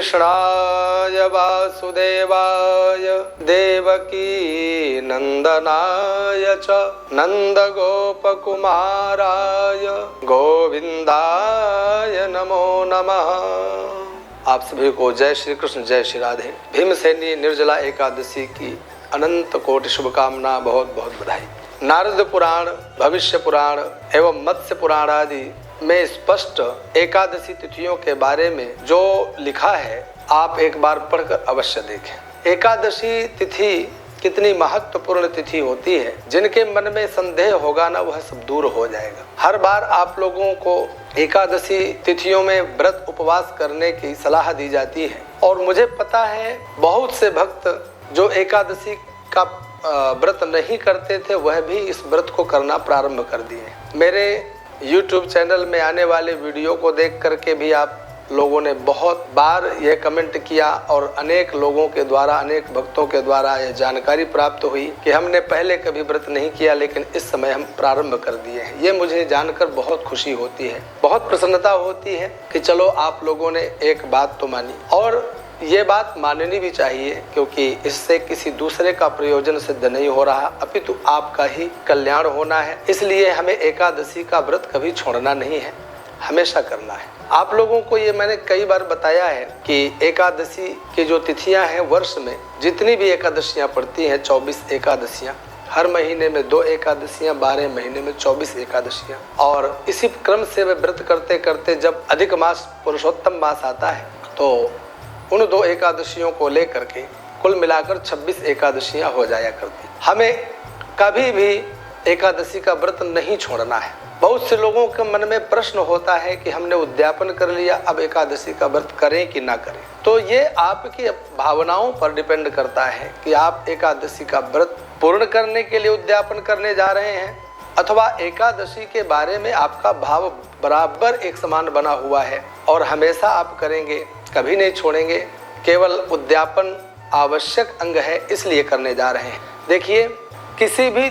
कृष्णाय वासुदेवाय देवकी नंदनाय च नंदगोपकुमाराय गोविंदाय नमो नमः। आप सभी को जय श्री कृष्ण, जय श्री राधे। भीमसेनी निर्जला एकादशी की अनंत कोटि शुभकामना, बहुत बहुत बधाई। नारद पुराण, भविष्य पुराण एवं मत्स्य पुराण आदि में स्पष्ट एकादशी तिथियों के बारे में जो लिखा है, आप एक बार पढ़कर अवश्य देखें। एकादशी तिथि कितनी महत्वपूर्ण तिथि होती है। जिनके मन में संदेह होगा ना, वह सब दूर हो जाएगा। हर बार आप लोगों को एकादशी तिथियों में व्रत उपवास करने की सलाह दी जाती है और मुझे पता है बहुत से भक्त जो एकादशी का व्रत नहीं करते थे, वह भी इस व्रत को करना प्रारंभ कर दिए। मेरे YouTube चैनल में आने वाले वीडियो को देख करके भी आप लोगों ने बहुत बार यह कमेंट किया और अनेक लोगों के द्वारा, अनेक भक्तों के द्वारा यह जानकारी प्राप्त हुई कि हमने पहले कभी व्रत नहीं किया लेकिन इस समय हम प्रारंभ कर दिए हैं। ये मुझे जानकर बहुत खुशी होती है, बहुत प्रसन्नता होती है कि चलो आप लोगों ने एक बात तो मानी, और ये बात माननी भी चाहिए क्योंकि इससे किसी दूसरे का प्रयोजन सिद्ध नहीं हो रहा, अपितु आपका ही कल्याण होना है। इसलिए हमें एकादशी का व्रत कभी छोड़ना नहीं है, हमेशा करना है। आप लोगों को ये मैंने कई बार बताया है कि एकादशी की जो तिथियां हैं, वर्ष में जितनी भी एकादशियां पड़ती हैं, 24 एकादशियां, हर महीने में 2 एकादशियां, 12 महीने में 24 एकादशियां, और इसी क्रम से वे व्रत करते करते जब अधिक मास, पुरुषोत्तम मास आता है तो उन 2 एकादशियों को लेकर के कुल मिलाकर 26 एकादशियां हो जाया करती। हमें कभी भी एकादशी का व्रत नहीं छोड़ना है। बहुत से लोगों के मन में प्रश्न होता है कि हमने उद्यापन कर लिया, अब एकादशी का व्रत करें कि ना करें। तो ये आपकी भावनाओं पर डिपेंड करता है कि आप एकादशी का व्रत पूर्ण करने के लिए उद्यापन करने जा रहे हैं अथवा एकादशी के बारे में आपका भाव बराबर एक समान बना हुआ है और हमेशा आप करेंगे, कभी नहीं छोड़ेंगे। केवल उद्यापन आवश्यक अंग है, इसलिए करने जा रहे हैं। देखिए, किसी भी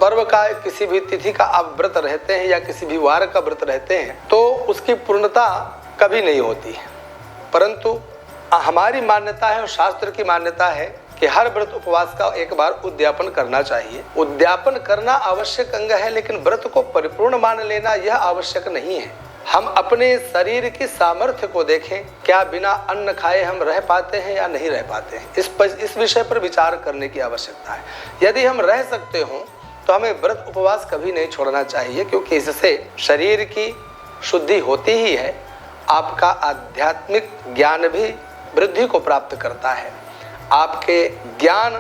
पर्व का, किसी भी तिथि का आप व्रत रहते हैं या किसी भी वार का व्रत रहते हैं तो उसकी पूर्णता कभी नहीं होती है, परंतु हमारी मान्यता है और शास्त्र की मान्यता है कि हर व्रत उपवास का एक बार उद्यापन करना चाहिए। उद्यापन करना आवश्यक अंग है, लेकिन व्रत को परिपूर्ण मान लेना यह आवश्यक नहीं है। हम अपने शरीर की सामर्थ्य को देखें, क्या बिना अन्न खाए हम रह पाते हैं या नहीं रह पाते हैं। इस विषय पर विचार करने की आवश्यकता है। यदि हम रह सकते हों तो हमें व्रत उपवास कभी नहीं छोड़ना चाहिए, क्योंकि इससे शरीर की शुद्धि होती ही है, आपका आध्यात्मिक ज्ञान भी वृद्धि को प्राप्त करता है। आपके ज्ञान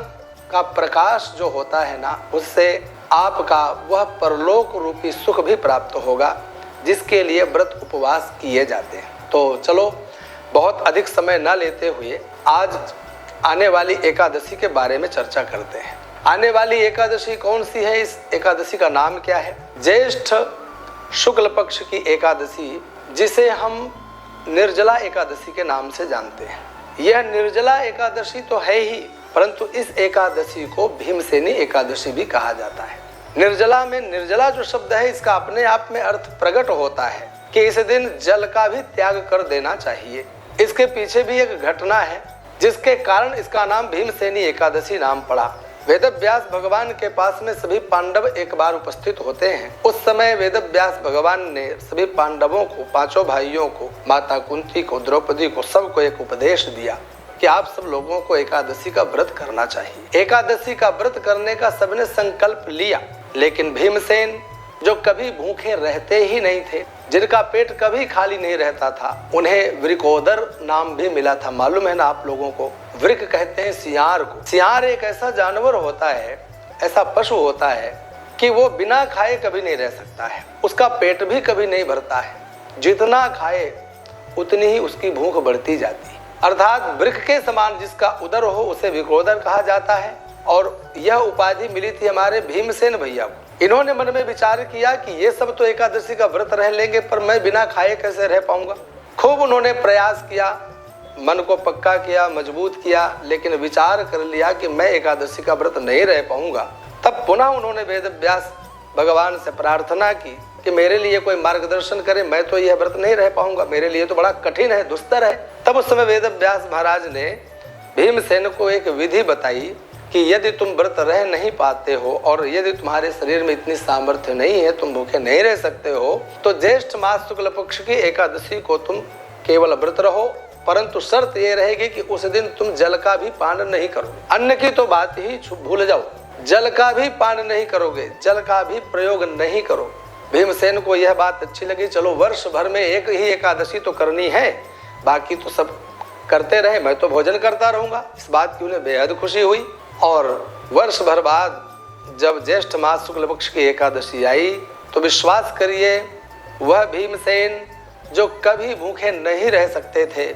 का प्रकाश जो होता है ना, उससे आपका वह परलोक रूपी सुख भी प्राप्त होगा जिसके लिए व्रत उपवास किए जाते हैं। तो चलो, बहुत अधिक समय न लेते हुए आज आने वाली एकादशी के बारे में चर्चा करते हैं। आने वाली एकादशी कौन सी है, इस एकादशी का नाम क्या है? ज्येष्ठ शुक्ल पक्ष की एकादशी, जिसे हम निर्जला एकादशी के नाम से जानते हैं। यह निर्जला एकादशी तो है ही, परंतु इस एकादशी को भीमसेनी एकादशी भी कहा जाता है। निर्जला में, निर्जला जो शब्द है, इसका अपने आप में अर्थ प्रकट होता है कि इस दिन जल का भी त्याग कर देना चाहिए। इसके पीछे भी एक घटना है जिसके कारण इसका नाम भीमसेनी एकादशी नाम पड़ा। वेदव्यास भगवान के पास में सभी पांडव एक बार उपस्थित होते हैं। उस समय वेदव्यास भगवान ने सभी पांडवों को, 5 भाइयों को, माता कुंती को, द्रौपदी को, सबको एक उपदेश दिया कि आप सब लोगों को एकादशी का व्रत करना चाहिए। एकादशी का व्रत करने का सबने संकल्प लिया, लेकिन भीमसेन जो कभी भूखे रहते ही नहीं थे, जिनका पेट कभी खाली नहीं रहता था, उन्हें वृकोदर नाम भी मिला था। मालूम है ना आप लोगों को? वृक कहते हैं सियार को। सियार एक ऐसा जानवर होता है, ऐसा पशु होता है कि वो बिना खाए कभी नहीं रह सकता है। उसका पेट भी कभी नहीं भरता है, जितना खाए उतनी ही उसकी भूख बढ़ती जाती है। अर्थात वृक के समान जिसका उदर हो उसे वृकोदर कहा जाता है। और यह उपाधि मिली थी हमारे भीमसेन भैया को। इन्होंने मन में विचार किया कि ये सब तो एकादशी का व्रत रह लेंगे, पर मैं बिना खाए कैसे रह पाऊंगा। खूब उन्होंने प्रयास किया, मन को पक्का किया, मजबूत किया, लेकिन विचार कर लिया कि मैं एकादशी का व्रत नहीं रह पाऊंगा। तब पुनः उन्होंने वेदव्यास भगवान से प्रार्थना की कि मेरे लिए कोई मार्गदर्शन करे, मैं तो यह व्रत नहीं रह पाऊंगा, मेरे लिए तो बड़ा कठिन है, दुस्तर है। तब उस समय वेद व्यास महाराज ने भीमसेन को एक विधि बताई कि यदि तुम व्रत रह नहीं पाते हो और यदि तुम्हारे शरीर में इतनी सामर्थ्य नहीं है, तुम भूखे नहीं रह सकते हो, तो ज्येष्ठ मास शुक्ल पक्ष की एकादशी को तुम केवल व्रत रहो, परंतु शर्त ये रहेगी कि उस दिन तुम जल का भी पान नहीं करोगे। अन्न की तो बात ही भूल जाओ, जल का भी पान नहीं करोगे, जल का भी प्रयोग नहीं करो। भीमसेन को यह बात अच्छी लगी, चलो वर्ष भर में एक ही एकादशी तो करनी है, बाकी तो सब करते रहे, मैं तो भोजन करता रहूंगा। इस बात की उन्हें बेहद खुशी हुई। और वर्ष भर बाद जब ज्येष्ठ मास शुक्ल पक्ष की एकादशी आई तो विश्वास करिए, वह भीमसेन जो कभी भूखे नहीं रह सकते थे,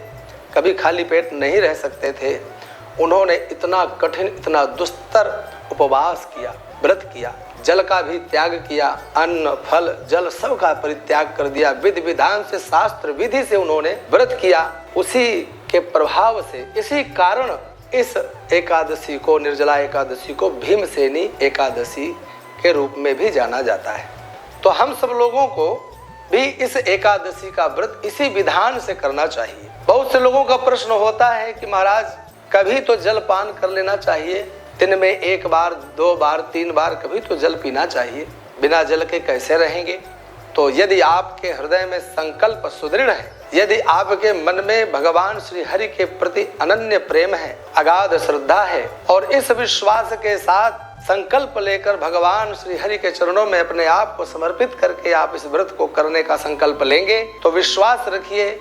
कभी खाली पेट नहीं रह सकते थे, उन्होंने इतना कठिन, इतना दुस्तर उपवास किया, व्रत किया, जल का भी त्याग किया, अन्न फल जल सब का परित्याग कर दिया, विधि विधान से, शास्त्र विधि से उन्होंने व्रत किया। उसी के प्रभाव से, इसी कारण इस एकादशी को, निर्जला एकादशी को भीमसेनी एकादशी के रूप में भी जाना जाता है। तो हम सब लोगों को भी इस एकादशी का व्रत इसी विधान से करना चाहिए। बहुत से लोगों का प्रश्न होता है कि महाराज कभी तो जल पान कर लेना चाहिए, दिन में 1 बार 2 बार 3 बार कभी तो जल पीना चाहिए, बिना जल के कैसे रहेंगे। तो यदि आपके हृदय में संकल्प सुदृढ़ है, यदि आपके मन में भगवान श्री हरि के प्रति अनन्य प्रेम है, अगाध श्रद्धा है, और इस विश्वास के साथ संकल्प लेकर भगवान श्री हरि के चरणों में अपने आप को समर्पित करके आप इस व्रत को करने का संकल्प लेंगे, तो विश्वास रखिए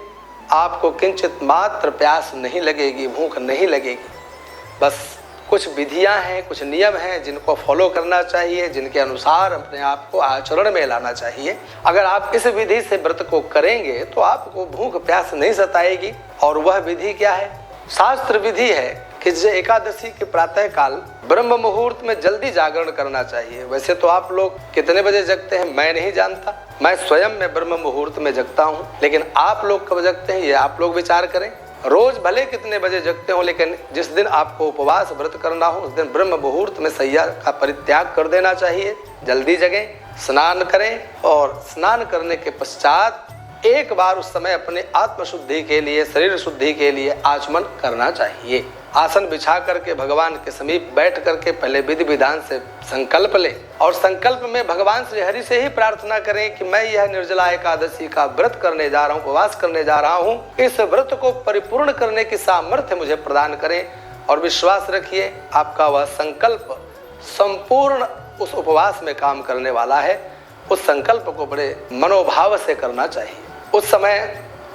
आपको किंचित मात्र प्यास नहीं लगेगी, भूख नहीं लगेगी। बस कुछ विधियां हैं, कुछ नियम हैं जिनको फॉलो करना चाहिए, जिनके अनुसार अपने आप को आचरण में लाना चाहिए। अगर आप इस विधि से व्रत को करेंगे तो आपको भूख प्यास नहीं सताएगी। और वह विधि क्या है? शास्त्र विधि है कि जो एकादशी के प्रातः काल ब्रह्म मुहूर्त में जल्दी जागरण करना चाहिए। वैसे तो आप लोग कितने बजे जगते हैं मैं नहीं जानता, मैं स्वयं में ब्रह्म मुहूर्त में जगता हूँ, लेकिन आप लोग कब जगते हैं ये आप लोग विचार करें। रोज भले कितने बजे जगते हो, लेकिन जिस दिन आपको उपवास व्रत करना हो उस दिन ब्रह्म मुहूर्त में शैया का परित्याग कर देना चाहिए। जल्दी जगें, स्नान करें और स्नान करने के पश्चात एक बार उस समय अपने आत्मशुद्धि के लिए, शरीर शुद्धि के लिए आचमन करना चाहिए। आसन बिछा करके भगवान के समीप बैठ करके पहले विधि विधान से संकल्प लें और संकल्प में भगवान श्री हरि से ही प्रार्थना करें कि मैं यह निर्जला एकादशी का व्रत करने जा रहा हूँ, उपवास करने जा रहा हूँ, इस व्रत को परिपूर्ण करने की सामर्थ्य मुझे प्रदान करें। और विश्वास रखिए आपका वह संकल्प संपूर्ण उस उपवास में काम करने वाला है। उस संकल्प को बड़े मनोभाव से करना चाहिए। उस समय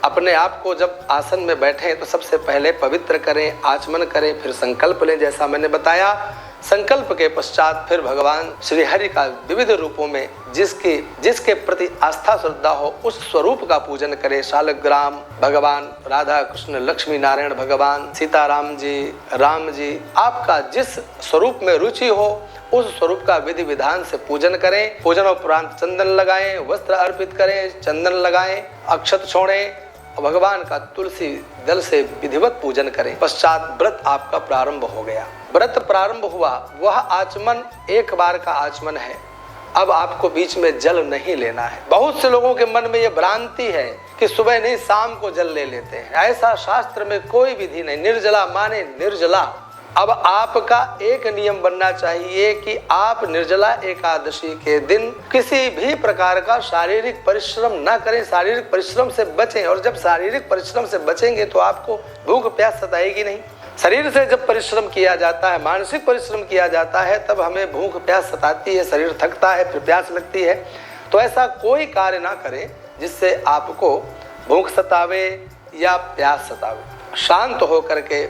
अपने आप को जब आसन में बैठे तो सबसे पहले पवित्र करें, आचमन करें, फिर संकल्प लें जैसा मैंने बताया। संकल्प के पश्चात फिर भगवान श्री हरि का विविध रूपों में जिसके प्रति आस्था श्रद्धा हो उस स्वरूप का पूजन करें। शालग्राम भगवान, राधा कृष्ण, लक्ष्मी नारायण भगवान, सीताराम जी, राम जी, आपका जिस स्वरूप में रुचि हो उस स्वरूप का विधि विधान से पूजन करें। पूजन उपरांत चंदन लगाएं, वस्त्र अर्पित करें, चंदन लगाएं, अक्षत छोड़ें और भगवान का तुलसी दल से विधिवत पूजन करें। पश्चात व्रत आपका प्रारंभ हो गया। व्रत प्रारंभ हुआ, वह आचमन 1 बार का आचमन है। अब आपको बीच में जल नहीं लेना है। बहुत से लोगों के मन में यह भ्रांति है कि सुबह नहीं शाम को जल ले लेते हैं। ऐसा शास्त्र में कोई विधि नहीं। निर्जला माने निर्जला। अब आपका एक नियम बनना चाहिए कि आप निर्जला एकादशी के दिन किसी भी प्रकार का शारीरिक परिश्रम न करें, शारीरिक परिश्रम से बचें। और जब शारीरिक परिश्रम से बचेंगे तो आपको भूख प्यास सताएगी नहीं। शरीर से जब परिश्रम किया जाता है, मानसिक परिश्रम किया जाता है, तब हमें भूख प्यास सताती है, शरीर थकता है, फिर प्यास लगती है। तो ऐसा कोई कार्य ना करें जिससे आपको भूख सतावे या प्यास सतावे। शांत होकर के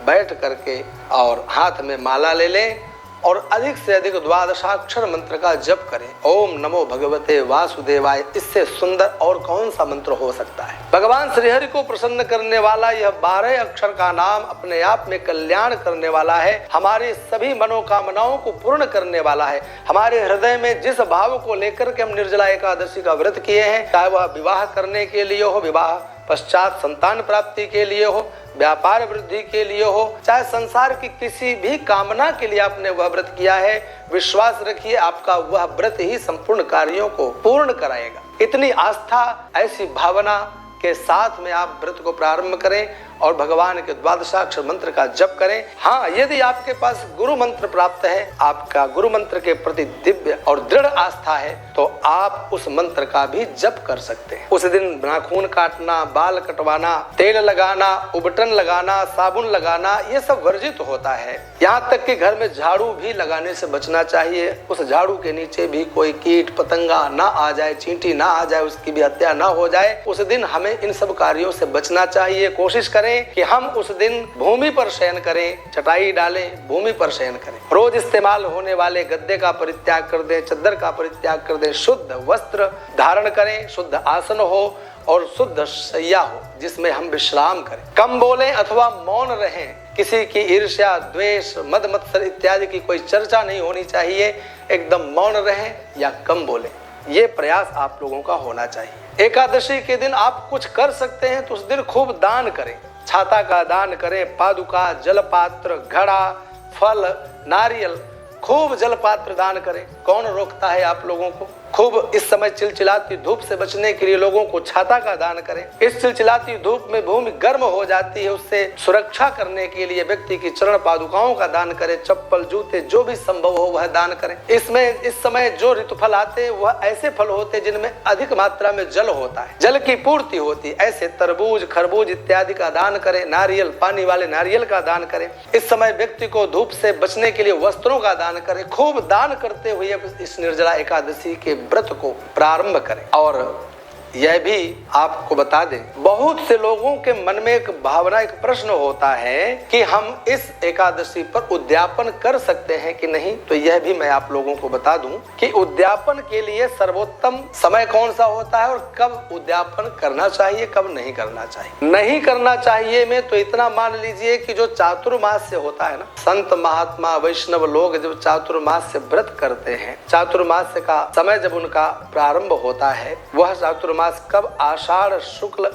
बैठ करके और हाथ में माला ले लें और अधिक से अधिक द्वादशाक्षर मंत्र का जप करें। ओम नमो भगवते वासुदेवाय। इससे सुंदर और कौन सा मंत्र हो सकता है? भगवान श्रीहरि को प्रसन्न करने वाला यह 12 अक्षर का नाम अपने आप में कल्याण करने वाला है, हमारी सभी मनोकामनाओं को पूर्ण करने वाला है। हमारे हृदय में जिस भाव को लेकर के हम निर्जला एकादशी का व्रत किए हैं, चाहे वह विवाह करने के लिए हो, विवाह पश्चात संतान प्राप्ति के लिए हो, व्यापार वृद्धि के लिए हो, चाहे संसार की किसी भी कामना के लिए आपने वह व्रत किया है, विश्वास रखिए आपका वह व्रत ही संपूर्ण कार्यों को पूर्ण कराएगा। इतनी आस्था, ऐसी भावना के साथ में आप व्रत को प्रारंभ करें और भगवान के द्वादशाक्षर मंत्र का जप करें। हाँ, यदि आपके पास गुरु मंत्र प्राप्त है, आपका गुरु मंत्र के प्रति दिव्य और दृढ़ आस्था है, तो आप उस मंत्र का भी जप कर सकते हैं। उस दिन नाखून काटना, बाल कटवाना, तेल लगाना, उबटन लगाना, साबुन लगाना, ये सब वर्जित होता है। यहाँ तक कि घर में झाड़ू भी लगाने से बचना चाहिए। उस झाड़ू के नीचे भी कोई कीट पतंगा ना आ जाए, चींटी ना आ जाए, उसकी भी हत्या ना हो जाए। उस दिन हमें इन सब कार्यों से बचना चाहिए। कोशिश करें कि हम उस दिन भूमि पर शयन करें, चटाई डालें, भूमि पर शयन करें। रोज इस्तेमाल होने वाले गद्दे का परित्याग कर दें, चद्दर का परित्याग कर दें, शुद्ध वस्त्र धारण करें, शुद्ध आसन हो और शुद्ध शैया हो जिसमें हम विश्राम करें। कम बोलें अथवा मौन रहें। किसी की ईर्ष्या, द्वेष, मद मत्सर इत्यादि की कोई चर्चा नहीं होनी चाहिए। एकदम मौन रहें या कम बोलें, ये प्रयास आप लोगों का होना चाहिए। एकादशी के दिन आप कुछ कर सकते हैं तो उस दिन खूब दान करें। छाता का दान करें, पादुका, जलपात्र, घड़ा, फल, नारियल, खूब जलपात्र दान करें। कौन रोकता है आप लोगों को? खूब इस समय चिलचिलाती धूप से बचने के लिए लोगों को छाता का दान करें। इस चिलचिलाती धूप में भूमि गर्म हो जाती है, उससे सुरक्षा करने के लिए व्यक्ति की चरण पादुकाओं का दान करें। चप्पल, जूते, जो भी संभव हो वह दान करें। इसमें इस समय जो ऋतुफल आते हैं वह ऐसे फल होते हैं जिनमें अधिक मात्रा में जल होता है, जल की पूर्ति होती है। ऐसे तरबूज, खरबूज इत्यादि का दान करें। नारियल, पानी वाले नारियल का दान करें। इस समय व्यक्ति को धूप से बचने के लिए वस्त्रों का दान करें। खूब दान करते हुए इस निर्जला एकादशी के व्रत को प्रारंभ करें। और यह भी आपको बता दें, बहुत से लोगों के मन में एक भावना, एक प्रश्न होता है कि हम इस एकादशी पर उद्यापन कर सकते हैं कि नहीं। तो यह भी मैं आप लोगों को बता दूं कि उद्यापन के लिए सर्वोत्तम समय कौन सा होता है और कब उद्यापन करना चाहिए, कब नहीं करना चाहिए। नहीं करना चाहिए में तो इतना मान लीजिए कि जो चातुर्मास्य होता है ना, संत महात्मा वैष्णव लोग जब चातुर्मास्य व्रत करते हैं, चातुर्मास्य का समय जब उनका प्रारंभ होता है, वह चातुर्मास कब, आषाढ़ शुक्ल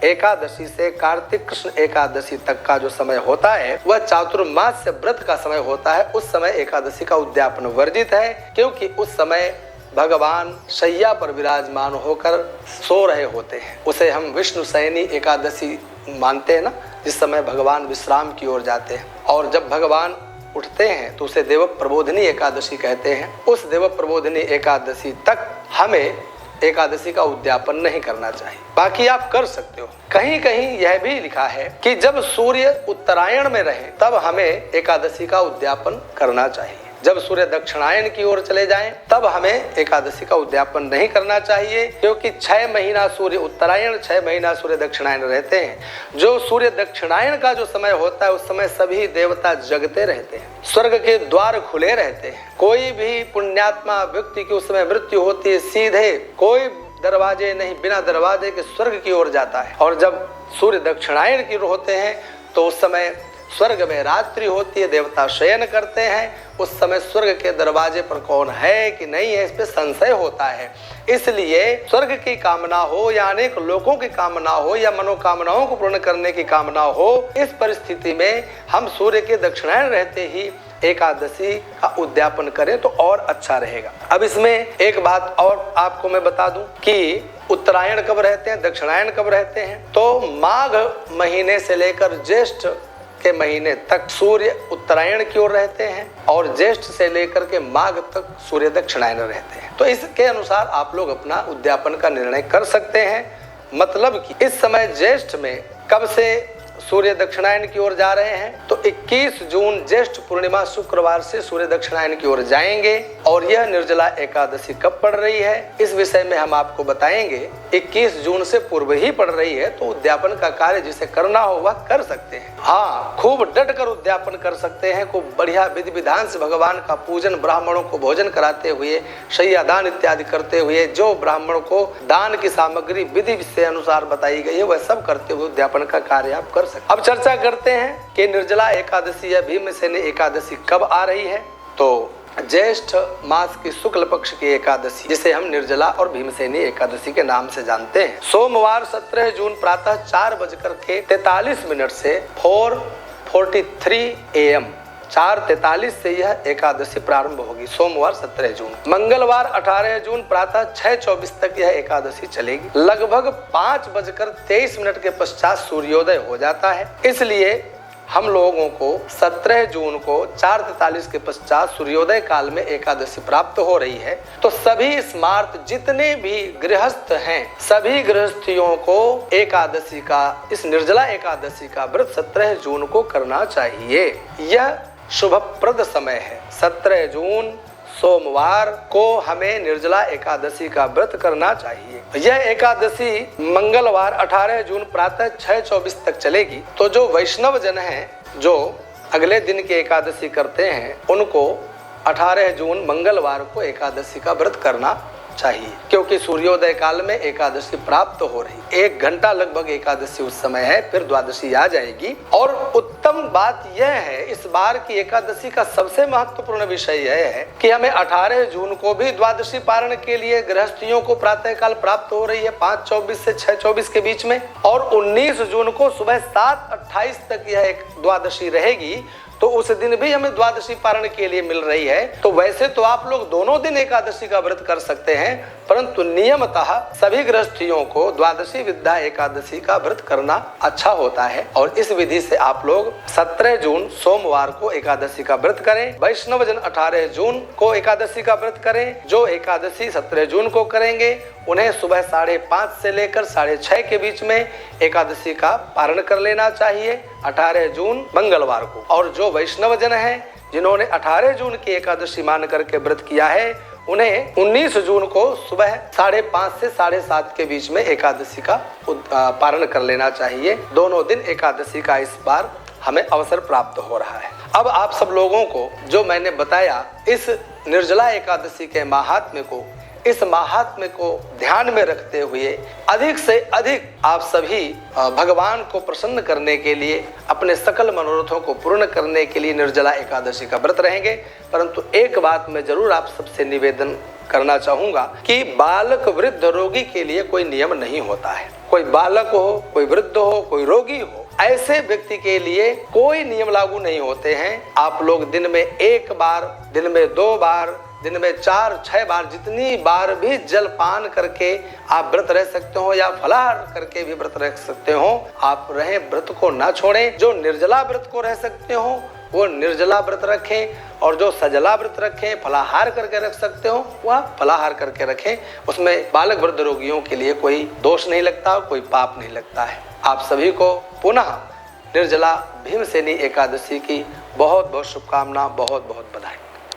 एकादशी से कार्तिक कृष्ण एकादशी तक का जो समय होता है वह चातुर्मास्य व्रत का समय होता है। उस समय एकादशी का उद्यापन वर्जित है, क्योंकि उस समय भगवान शैया पर विराजमान होकर सो रहे होते हैं। उसे हम विष्णु शयनी एकादशी मानते हैं ना, जिस समय भगवान विश्राम की ओर जाते हैं। और जब भगवान उठते हैं तो उसे देव प्रबोधिनी एकादशी कहते हैं। उस देव प्रबोधिनी एकादशी तक हमें एकादशी का उद्यापन नहीं करना चाहिए। बाकी आप कर सकते हो। कहीं कहीं यह भी लिखा है कि जब सूर्य उत्तरायण में रहे तब हमें एकादशी का उद्यापन करना चाहिए। जब सूर्य दक्षिणायन की ओर चले जाएं तब हमें एकादशी का उद्यापन नहीं करना चाहिए, क्योंकि 6 महीना सूर्य उत्तरायण, 6 महीना सूर्य दक्षिणायन रहते हैं। जो सूर्य दक्षिणायन का जो समय होता है उस समय सभी देवता जगते रहते हैं, स्वर्ग के द्वार खुले रहते हैं। कोई भी पुण्यात्मा व्यक्ति की उस समय मृत्यु होती है, सीधे कोई दरवाजे नहीं, बिना दरवाजे के स्वर्ग की ओर जाता है। और जब सूर्य दक्षिणायन की ओर होते हैं तो उस समय स्वर्ग में रात्रि होती है, देवता शयन करते हैं। उस समय स्वर्ग के दरवाजे पर कौन है कि नहीं है, इस पे संशय होता है। इसलिए स्वर्ग की कामना हो या अनेक लोगों की कामना हो या मनोकामनाओं को पूर्ण करने की कामना हो, इस परिस्थिति में हम सूर्य के दक्षिणायन रहते ही एकादशी का उद्यापन करें तो और अच्छा रहेगा। अब इसमें एक बात और आपको मैं बता दूं कि उत्तरायण कब रहते हैं, दक्षिणायन कब रहते हैं। तो माघ महीने से लेकर ज्येष्ठ के महीने तक सूर्य उत्तरायण की ओर रहते हैं और ज्येष्ठ से लेकर के माघ तक सूर्य दक्षिणायन रहते हैं। तो इसके अनुसार आप लोग अपना उद्यापन का निर्णय कर सकते हैं। मतलब कि इस समय ज्येष्ठ में कब से सूर्य दक्षिणायन की ओर जा रहे हैं तो 21 जून ज्येष्ठ पूर्णिमा शुक्रवार से सूर्य दक्षिणायन की ओर जाएंगे। और यह निर्जला एकादशी कब पड़ रही है इस विषय में हम आपको बताएंगे। 21 जून से पूर्व ही पड़ रही है, तो उद्यापन का कार्य जिसे करना हो वह कर सकते हैं। हाँ, खूब डट कर उद्यापन कर सकते हैं। खूब बढ़िया विधि विधान से भगवान का पूजन, ब्राह्मणों को भोजन कराते हुए, शैया दान इत्यादि करते हुए, जो ब्राह्मण को दान की सामग्री विधि से अनुसार बताई गई है वह सब करते हुए उद्यापन का कार्य आप कर सकते। अब चर्चा करते हैं कि निर्जला एकादशी या भीमसेनी एकादशी कब आ रही है। तो ज्येष्ठ मास की शुक्ल पक्ष की एकादशी, जिसे हम निर्जला और भीमसेनी एकादशी के नाम से जानते हैं। सोमवार 17 जून प्रातः 4:43 से 4:43 AM 4:43 से यह एकादशी प्रारंभ होगी। सोमवार 17 जून। मंगलवार 18 जून प्रातः 6:24 तक यह एकादशी चलेगी। लगभग 5:23 के पश्चात सूर्योदय हो जाता है। इसलिए हम लोगों को 17 जून को 4:43 के पश्चात सूर्योदय काल में एकादशी प्राप्त हो रही है। तो सभी स्मार्त जितने भी गृहस्थ हैं, सभी गृहस्थियों को एकादशी का, इस निर्जला एकादशी का व्रत 17 जून को करना चाहिए। यह शुभप्रद समय है। 17 जून सोमवार को हमें निर्जला एकादशी का व्रत करना चाहिए। यह एकादशी मंगलवार 18 जून प्रातः 6:24 तक चलेगी। तो जो वैष्णव जन हैं, जो अगले दिन की एकादशी करते हैं, उनको 18 जून मंगलवार को एकादशी का व्रत करना चाहिए, क्योंकि सूर्योदय काल में एकादशी प्राप्त हो रही। 1 घंटा लगभग एकादशी उस समय है, फिर द्वादशी आ जाएगी। और उत्तम बात यह है, इस बार की एकादशी का सबसे महत्वपूर्ण विषय यह है कि हमें 18 जून को भी द्वादशी पारण के लिए गृहस्थियों को प्रातः काल प्राप्त हो रही है 5:24 से 6:24 के बीच में, और 19 जून को सुबह 7:28 तक यह एक द्वादशी रहेगी। तो उस दिन भी हमें द्वादशी पारण के लिए मिल रही है। तो वैसे तो आप लोग दोनों दिन एकादशी का व्रत कर सकते हैं, परंतु नियमतः सभी गृहस्थियों को द्वादशी विद्या एकादशी का व्रत करना अच्छा होता है। और इस विधि से आप लोग 17 जून सोमवार को एकादशी का व्रत करें। वैष्णव जन 18 जून को एकादशी का व्रत करें। जो एकादशी 17 जून को करेंगे, उन्हें सुबह 5:30 से लेकर 6:30 के बीच में एकादशी का पारण कर लेना चाहिए 18 जून मंगलवार को। और जो वैष्णव जन हैं, जिन्होंने 18 जून की एकादशी मान करके व्रत किया है, उन्हें 19 जून को सुबह 5:30 से 7:30 के बीच में एकादशी का पारण कर लेना चाहिए। दोनों दिन एकादशी का इस बार हमें अवसर प्राप्त हो रहा है। अब आप सब लोगों को जो मैंने बताया, इस निर्जला एकादशी के महात्म्य को, इस महात्म्य को ध्यान में रखते हुए अधिक से अधिक आप सभी भगवान को प्रसन्न करने के लिए, अपने सकल मनोरथों को पूर्ण करने के लिए निर्जला एकादशी का व्रत रहेंगे। परंतु एक बात मैं जरूर आप सबसे निवेदन करना चाहूंगा कि बालक, वृद्ध, रोगी के लिए कोई नियम नहीं होता है। कोई बालक हो, कोई वृद्ध हो, कोई रोगी हो, ऐसे व्यक्ति के लिए कोई नियम लागू नहीं होते हैं। आप लोग दिन में 1 बार, दिन में 2 बार, दिन में 4-6 बार, जितनी बार भी जलपान करके आप व्रत रह सकते हो या फलाहार करके भी व्रत रह सकते हो, आप रहें, व्रत को ना छोड़ें। जो निर्जला व्रत को रह सकते हो वो निर्जला व्रत रखें, और जो सजला व्रत रखें, फलाहार करके रख सकते हो, वह फलाहार करके रखें। उसमें बालक, वृद्ध, रोगियों के लिए कोई दोष नहीं लगता, कोई पाप नहीं लगता है। आप सभी को पुनः निर्जला भीमसेनी एकादशी की बहुत बहुत शुभकामना, बहुत बहुत बधाई।